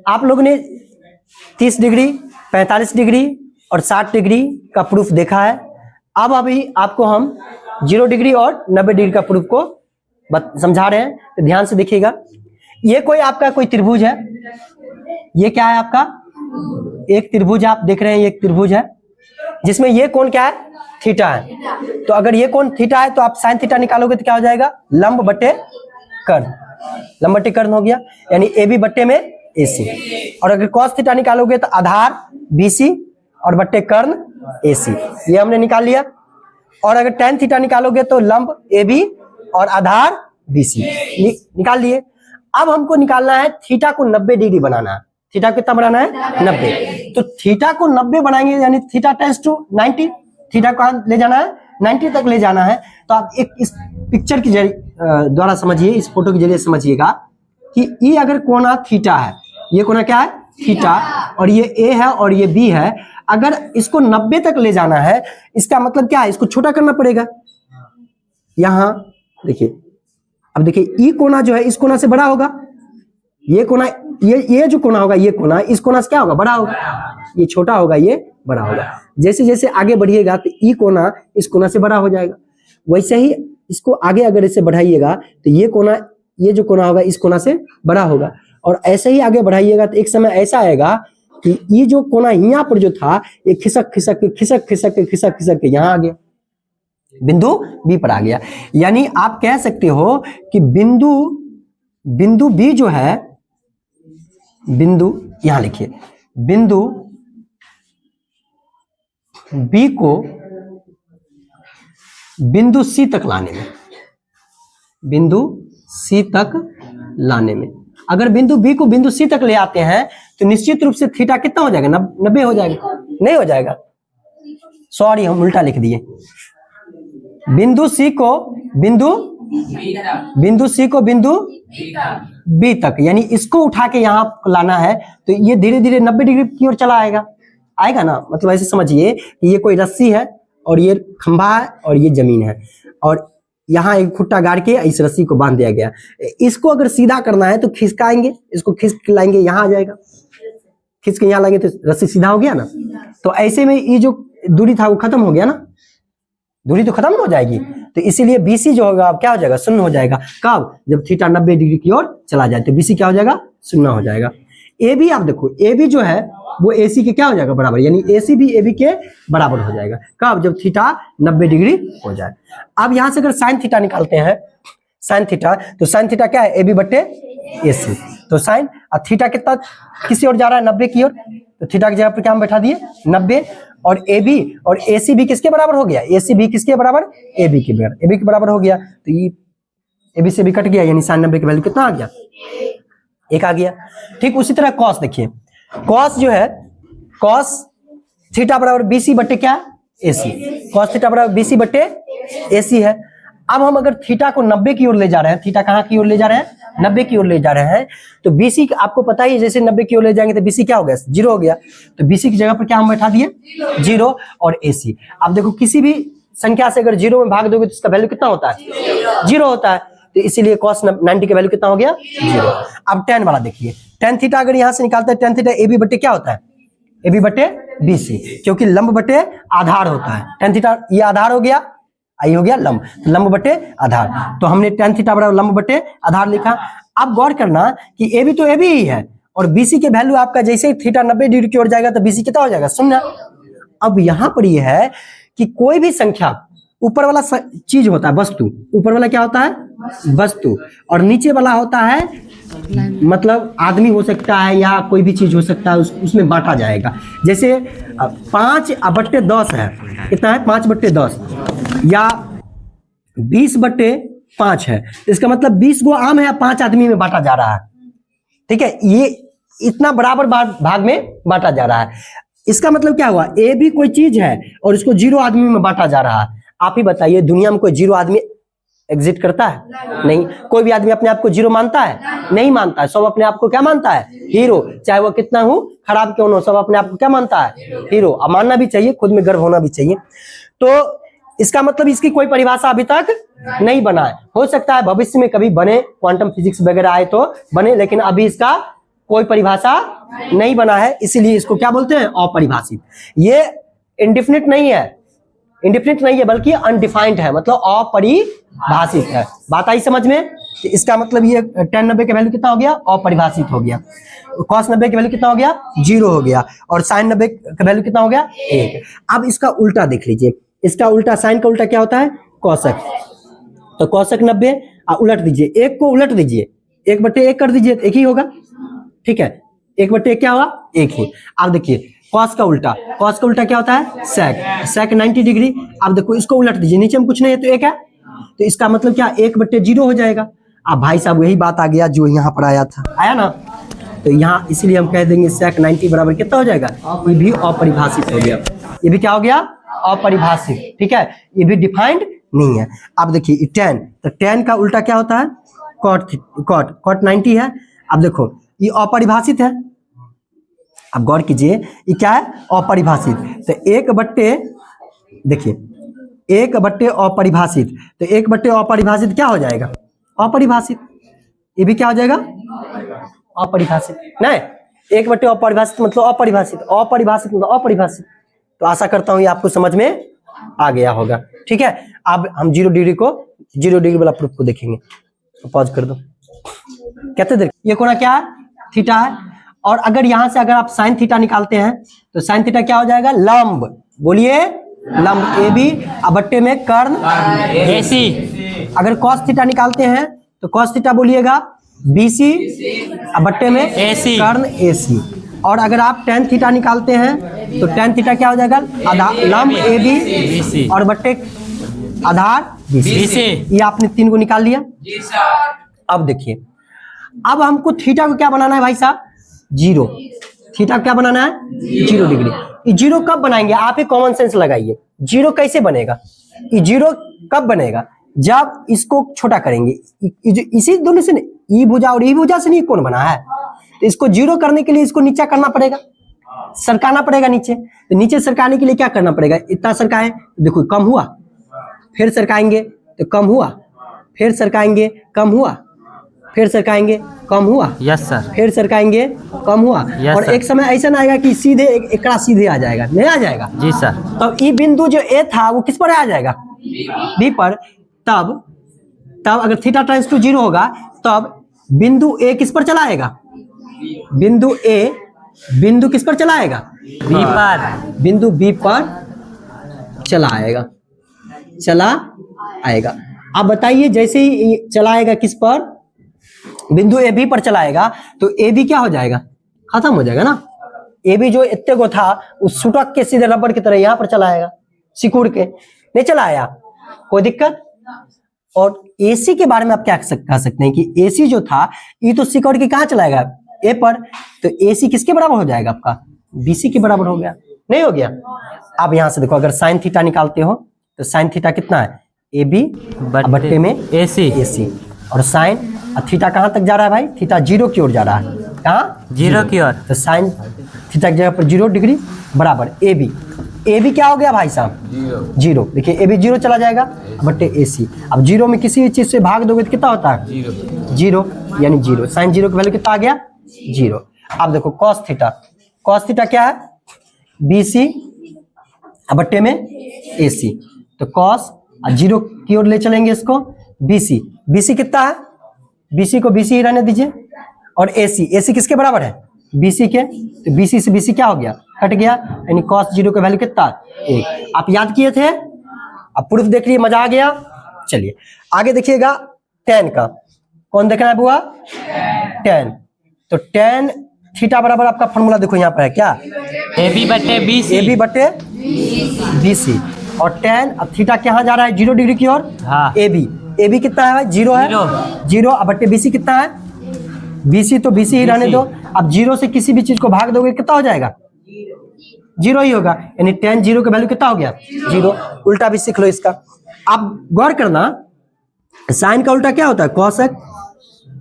आप लोगों ने 30 डिग्री, 45 डिग्री और 60 डिग्री का प्रूफ देखा है। अब अभी आपको हम 0 डिग्री और 90 डिग्री का प्रूफ को समझा रहे हैं, तो ध्यान से देखिएगा। ये कोई आपका कोई त्रिभुज है, ये क्या है आपका, एक त्रिभुज आप देख रहे हैं, ये एक त्रिभुज है जिसमें ये कोण क्या है, थीटा है। तो अगर ये कोण थीटा है तो आप साइन थीटा निकालोगे तो क्या हो जाएगा, लंब बटे कर्ण, लंब बटे कर्ण हो गया, यानी ए बी बट्टे में AC। और अगर cos थीटा निकालोगे तो आधार BC और बट्टे कर्ण AC, ये हमने निकाल लिया। और अगर tan थीटा निकालोगे तो लंब AB और आधार BC निकाल लिए। अब हमको निकालना है थीटा को 90 डिग्री बनाना है। थीटा कितना बनाना है, 90। तो थीटा को 90 बनाएंगे यानी थीटा टेंस टू 90, थीटा को ले जाना है 90 तक ले जाना है। तो आप एक इस पिक्चर के द्वारा समझिए, इस फोटो के जरिए समझिएगा कि ये अगर कोना थीटा है, ये कोना क्या है, थीटा, और ये ए है और ये बी है। अगर इसको 90 तक ले जाना है, इसका मतलब क्या है, इसको छोटा करना पड़ेगा। यहां देखिए, अब देखिए ई कोना जो है इस कोना से बड़ा होगा, ये कोना, ये जो कोना होगा, ये कोना इस कोना से क्या होगा, बड़ा होगा। ये छोटा होगा, ये बड़ा होगा। जैसे जैसे आगे बढ़िएगा तो ई कोना इस कोना से बड़ा हो जाएगा। वैसे ही इसको आगे अगर इसे बढ़ाइएगा तो ये कोना, ये जो कोना होगा इस कोना से बड़ा होगा। और ऐसे ही आगे बढ़ाइएगा तो एक समय ऐसा आएगा कि ये जो कोना यहाँ पर जो था, ये खिसक खिसक के खिसक खिसक के खिसक खिसक के यहाँ आ गया, बिंदु बी पर आ गया। यानी आप कह सकते हो कि बिंदु बी जो है, बिंदु यहां लिखिए, बिंदु बी को बिंदु सी तक लाने में, बिंदु सी तक लाने में, अगर बिंदु बी को बिंदु सी तक ले आते हैं तो निश्चित रूप से थीटा कितना हो जाएगा, 90 हो जाएगा, नहीं हो जाएगा, सॉरी हम उल्टा लिख दिए। बिंदु सी को बिंदु बी तक, यानी इसको उठा के यहां लाना है, तो ये धीरे धीरे 90 डिग्री की ओर चला आएगा ना। मतलब ऐसे समझिए कि ये कोई रस्सी है और ये खंभा है और ये जमीन है, और यहाँ एक खुट्टा गाड़ के इस रस्सी को बांध दिया गया। इसको अगर सीधा करना है तो खिसकाएंगे, इसको खिसक लाएंगे, यहाँ आ जाएगा, खिसक के यहाँ लाएंगे तो रस्सी सीधा हो गया ना। तो ऐसे में ये जो दूरी था वो खत्म हो गया ना, दूरी तो खत्म हो जाएगी। तो इसीलिए BC जो होगा अब क्या हो जाएगा, शून्य हो जाएगा। कब, जब थीटा 90 डिग्री की ओर चला जाए तो BC क्या हो जाएगा, शून्य हो जाएगा। AB आप देखो, AB जो है वो AC के क्या हो जाएगा, बराबर, यानी AC भी AB के बराबर हो जाएगा। कब, जब थीटा 90 डिग्री हो जाए। अब यहां से अगर साइन थीटा निकालते हैं, साइन थीटा, तो साइन थीटा क्या है, AB बट्टे AC। तो साइन थीटा कितना किसी ओर जा रहा है, 90 की ओर, तो थीटा की जगह पर क्या हम बैठा दिए 90, और AB और AC भी किसके बराबर हो गया, AC भी किसके बराबर, AB के बराबर हो गया। तो ये AB से भी कट गया, यानी साइन 90 की वैल्यू कितना आ गया, 1 आ गया। ठीक उसी तरह कॉस देखिए, कॉस जो है, कॉस थीटा बराबर BC बट्टे क्या, AC, कॉस थीटा बराबर BC बट्टे AC है। अब हम अगर थीटा को 90 की ओर ले जा रहे हैं, थीटा कहाँ की ओर ले जा रहे हैं, 90 की ओर ले जा रहे हैं, तो BC आपको पता ही, जैसे 90 की ओर ले जाएंगे तो BC क्या हो गया, 0 हो गया। तो BC की जगह पर क्या हम बैठा दिए, 0 और AC। अब देखो किसी भी संख्या से अगर 0 में भाग दोगे तो इसका वैल्यू कितना होता है, 0 होता है। तो इसीलिए cos 90 की वैल्यू कितना हो गया, 0। अब tan वाला देखिए, tan थीटा अगर यहां से निकालते हैं, tan थीटा AB बट्टे क्या होता है, AB बट्टे BC, क्योंकि लंब बट्टे आधार होता है। tan थीटा ये आधार हो गया, आई हो गया लंब, तो लंब बट्टे आधार, तो हमने tan थीटा बराबर लंब बट्टे आधार लिखा। अब गौर करना कि AB तो AB ही है, और BC के वैल्यू आपका जैसे ही थीटा 90 डिग्री की ओर जाएगा तो BC कितना हो जाएगा, 0। अब यहां पर यह है कि कोई भी संख्या, ऊपर वाला चीज होता है वस्तु, ऊपर वाला क्या होता है, वस्तु, और नीचे वाला होता है मतलब आदमी हो सकता है या कोई भी चीज हो सकता है, उसमें बांटा जाएगा। जैसे 5/10 है, कितना है, 5/10, या 20/5 है, इसका मतलब 20 गो आम है, 5 आदमी में बांटा जा रहा है। ठीक है, ये इतना बराबर भाग में बांटा जा रहा है। इसका मतलब क्या हुआ, ए भी कोई चीज है और इसको 0 आदमी में बांटा जा रहा है। आप ही बताइए, दुनिया में कोई 0 आदमी एग्जिट करता है, नहीं। कोई भी आदमी अपने आप को 0 मानता है, नहीं मानता है। सब अपने आप को क्या मानता है, हीरो, चाहे वो कितना हो खराब क्यों हो, सब अपने आप को क्या मानता है, हीरो। अब मानना भी चाहिए, खुद में गर्व होना भी चाहिए। तो इसका मतलब इसकी कोई परिभाषा अभी तक नहीं बना है। हो सकता है भविष्य में कभी बने, क्वांटम फिजिक्स वगैरह आए तो बने, लेकिन अभी इसका कोई परिभाषा नहीं बना है, इसीलिए इसको क्या बोलते हैं, अपरिभाषित। ये इंडिफिनिट नहीं है, इंडिफिनिट नहीं है बल्कि अनडिफाइंड है, मतलब अपरिभाषित है। बात आई समझ में? कि इसका मतलब ये tan 90 का वैल्यू कितना हो गया, अपरिभाषित हो गया। cos 90 का वैल्यू कितना हो गया, 0 हो गया। और sin 90 का वैल्यू कितना हो गया, 1। अब इसका उल्टा देख लीजिए, इसका उल्टा, साइन का उल्टा क्या होता है, कौशक। तो कौशक 90 उलट दीजिए, 1 को उलट दीजिए, 1/1 कर दीजिए, 1 ही होगा। ठीक है, 1/1 क्या होगा, 1 ही। अब देखिए कॉस का उल्टा, कॉस का उल्टा क्या होता है, सेक, सेक 90 डिग्री। अब देखो इसको उलट दीजिए, नीचे में कुछ नहीं है तो 1 है, तो इसका मतलब क्या, 1/0 हो जाएगा। अब भाई साहब वही बात आ गया जो यहाँ पर आया था, आया ना। तो यहाँ इसलिए हम कह देंगे सेक 90 बराबर कितना हो जाएगा, ये भी अपरिभाषित हो गया, ये भी क्या हो गया, अपरिभाषित। ठीक है, ये भी डिफाइंड नहीं है। अब देखिए tan, तो tan का उल्टा क्या होता है, cot 90 है। अब देखो ये अपरिभाषित है, अब गौर कीजिए ये क्या है, अपरिभाषित। तो 1/, देखिए 1/, अपरिभाषित, तो 1/, अपरिभाषित क्या हो जाएगा, अपरिभाषित। ये भी क्या हो जाएगा, अपरिभाषित। नहीं, 1/, अपरिभाषित मतलब अपरिभाषित, अपरिभाषित मतलब अपरिभाषित। तो आशा करता हूं ये आपको समझ में आ गया होगा। ठीक है, अब हम 0 डिग्री को, 0 डिग्री वाला प्रूफ को देखेंगे। तो पॉज कर दो। कहते देख, ये कोण क्या है, थीटा है। और अगर यहां से अगर आप साइन थीटा निकालते हैं तो साइन थीटा क्या हो जाएगा, लंब, बोलिए लंब AB, बट्टे में कर्ण AC। अगर कॉस थीटा निकालते हैं तो कॉस थीटा बोलिएगा BC, बट्टे में AC, कर्ण AC। और अगर आप tan थीटा निकालते हैं तो tan थीटा क्या हो जाएगा, लंब AB और बट्टे आधार BC। ये आपने 3 को निकाल लिया। अब देखिए, अब हमको थीटा को क्या बनाना है भाई साहब, 0। थीटा क्या बनाना है, 0 डिग्री। ये 0 कब बनाएंगे, आप ही कॉमन सेंस लगाइए, 0 कैसे बनेगा, ये 0 कब बनेगा, जब इसको छोटा करेंगे। इसी दोनों से, ई भुजा और ई भुजा से नहीं कौन बना है, तो इसको 0 करने के लिए इसको नीचे करना पड़ेगा, सरकाना पड़ेगा नीचे। तो नीचे सरकाने के लिए क्या करना पड़ेगा, इतना सरकाए, देखो कम हुआ, फिर सरकाएंगे तो कम हुआ, फिर सरकाएंगे कम हुआ, फिर सरकाएंगे कम हुआ, यस सर, फिर सरकाएंगे कम हुआ। और एक समय ऐसा ना आएगा कि सीधे एकड़ा सीधे आ जाएगा, नहीं आ जाएगा, जी सर। तब ई बिंदु जो ए था वो किस पर आ जाएगा, बी पर। तब अगर थीटा टाइम्स टू 0 होगा तब बिंदु ए किस पर चला आएगा, बिंदु ए, बिंदु किस पर चला आएगा, बी पर, बिंदु बी पर चला आएगा, चला आएगा। अब बताइए जैसे ही चला आएगा किस पर, बिंदु ए बी पर चलाएगा, तो ए बी क्या हो जाएगा, खत्म हो जाएगा ना। ए बी जो इतने को था उस सुटक के सीधे रबड़ की तरह यहाँ पर चलाएगा, सिकुड़ के नहीं चला आया, कोई दिक्कत। और एसी के बारे में आप क्या कह सकते हैं कि एसी जो था ये तो सिकुड़ के कहाँ चलाएगा, ए पर, तो एसी किसके बराबर हो जाएगा आपका, बीसी के बराबर हो गया, नहीं हो गया। अब यहां से देखो, अगर साइन थीटा निकालते हो तो साइन थीटा कितना है, ए बी बट्टे में एसी। और साइन थीटा कहां तक जा रहा है भाई, थीटा 0 की ओर जा रहा है, कहां 0 की ओर। तो साइन थीटा की जगह पर 0 डिग्री बराबर ए बी क्या हो गया भाई साहब, 0। देखिए ए बी 0 चला जाएगा बट्टे एसी। अब 0 में किसी भी चीज से भाग दोगे तो कितना होता है, 0, यानी 0। साइन 0 का वैल्यू कितना आ गया, 0। अब देखो कॉस थीटा क्या है, BC बट्टे में AC। तो कॉस 0 की ओर ले चलेंगे इसको, BC कितना है, BC को BC ही रहने दीजिए। और AC किसके बराबर है, BC के, तो BC से BC क्या हो गया, कट गया, यानी cos 0 का वैल्यू कितना, 1। आप याद किए थे, अब प्रूफ देख लिए, मजा आ गया। चलिए आगे देखिएगा, tan का कौन देखना है बुआ, tan। तो tan थीटा बराबर आपका फॉर्मूला देखो यहाँ पर है क्या, AB बट्टे BC। और tan, अब थीटा कहाँ जा रहा है, 0 डिग्री की ओर, हाँ। AB कितना है भाई, 0 है, 0। अब बट्टे BC कितना है, BC तो BC ही रहने दो। अब 0 से किसी भी चीज को भाग दोगे कितना हो जाएगा, 0 ही होगा, यानी tan 0 का वैल्यू कितना हो गया, 0। उल्टा भी सीख लो इसका। अब गौर करना, साइन का उल्टा क्या होता है,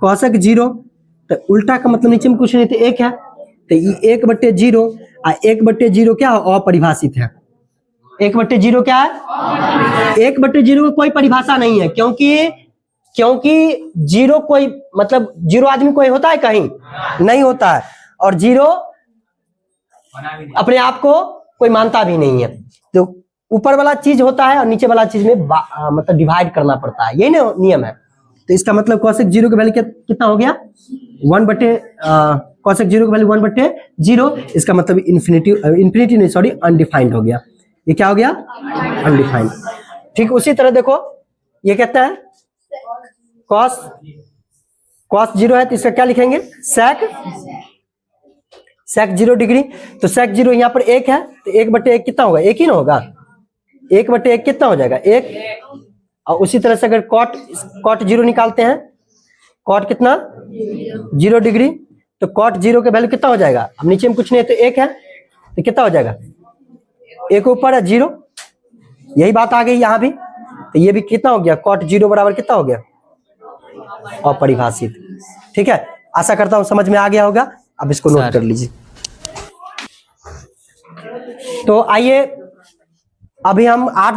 कौशक 0। तो उल्टा का मतलब नीचे में कुछ नहीं, तो 1 है, तो ये 1/0 और 1/0 क्या अपरिभाषित है, 1/0 क्या है? 1/0 की कोई परिभाषा नहीं है, क्योंकि जीरो कोई मतलब जीरो आदमी कोई होता है कहीं? नहीं होता है। और जीरो अपने आप को कोई मानता भी नहीं है। तो ऊपर वाला चीज होता है और नीचे वाला चीज में मतलब डिवाइड करना पड़ता है, यही ना नियम है। तो इसका मतलब cosec 0 का वैल्यू कितना हो गया? 1/, cosec 0 का वैल्यू 1/0। इसका मतलब इन्फिनिटी नहीं, सॉरी, अनडिफाइंड हो गया। ये क्या हो गया? अनडिफाइंड। ठीक उसी तरह देखो, ये कहता है cos 0 है तो इसका क्या लिखेंगे? sec 0 degree. तो sec 0 यहाँ पर 1 है तो 1/1 कितना होगा? 1 ही ना होगा। 1/1 कितना हो जाएगा? 1। और उसी तरह से अगर cot 0 निकालते हैं, cot कितना? 0 डिग्री। तो cot 0 का वैल्यू कितना हो जाएगा? अब नीचे में कुछ नहीं है तो 1 है तो कितना हो जाएगा? 1 ऊपर है 0। यही बात आ गई यहाँ भी। तो ये भी कितना हो गया? cot 0 बराबर कितना हो गया? अपरिभाषित। ठीक है, आशा करता हूं समझ में आ गया होगा। अब इसको नोट कर लीजिए। तो आइए अभी हम 8